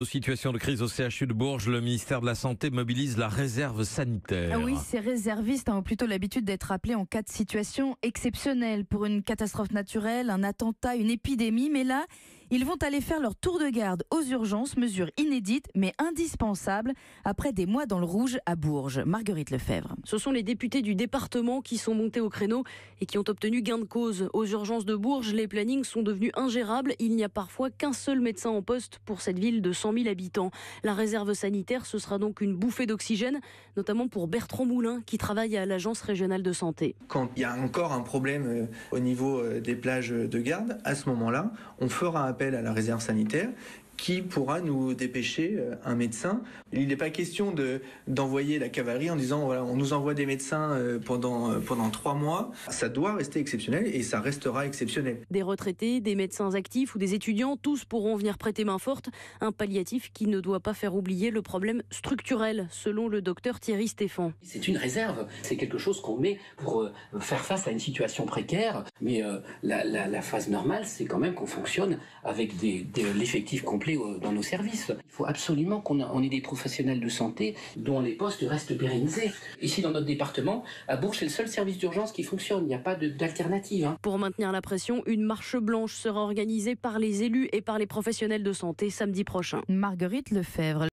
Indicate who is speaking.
Speaker 1: Situation de crise au CHU de Bourges, le ministère de la Santé mobilise la réserve sanitaire.
Speaker 2: Ah oui, ces réservistes ont plutôt l'habitude d'être appelés en cas de situation exceptionnelle pour une catastrophe naturelle, un attentat, une épidémie. Mais là, ils vont aller faire leur tour de garde aux urgences, mesure inédite mais indispensable après des mois dans le rouge à Bourges. Marguerite Lefebvre.
Speaker 3: Ce sont les députés du département qui sont montés au créneau et qui ont obtenu gain de cause. Aux urgences de Bourges, les plannings sont devenus ingérables. Il n'y a parfois qu'un seul médecin en poste pour cette ville de 100 000 habitants. La réserve sanitaire, ce sera donc une bouffée d'oxygène, notamment pour Bertrand Moulin, qui travaille à l'Agence régionale de santé.
Speaker 4: Quand il y a encore un problème au niveau des plages de garde, à ce moment-là, on fera appel à la réserve sanitaire qui pourra nous dépêcher un médecin. Il n'est pas question d'envoyer la cavalerie en disant voilà, on nous envoie des médecins pendant 3 mois. Ça doit rester exceptionnel et ça restera exceptionnel.
Speaker 3: Des retraités, des médecins actifs ou des étudiants, tous pourront venir prêter main forte. Un palliatif qui ne doit pas faire oublier le problème structurel, selon le docteur Thierry Stéphan.
Speaker 5: C'est une réserve, c'est quelque chose qu'on met pour faire face à une situation précaire. Mais la phase normale, c'est quand même qu'on fonctionne avec l'effectif complet dans nos services. Il faut absolument qu'on ait des professionnels de santé dont les postes restent pérennisés. Ici, dans notre département, à Bourges, c'est le seul service d'urgence qui fonctionne. Il n'y a pas d'alternative.
Speaker 3: Pour maintenir la pression, une marche blanche sera organisée par les élus et par les professionnels de santé samedi prochain.
Speaker 2: Marguerite Lefebvre.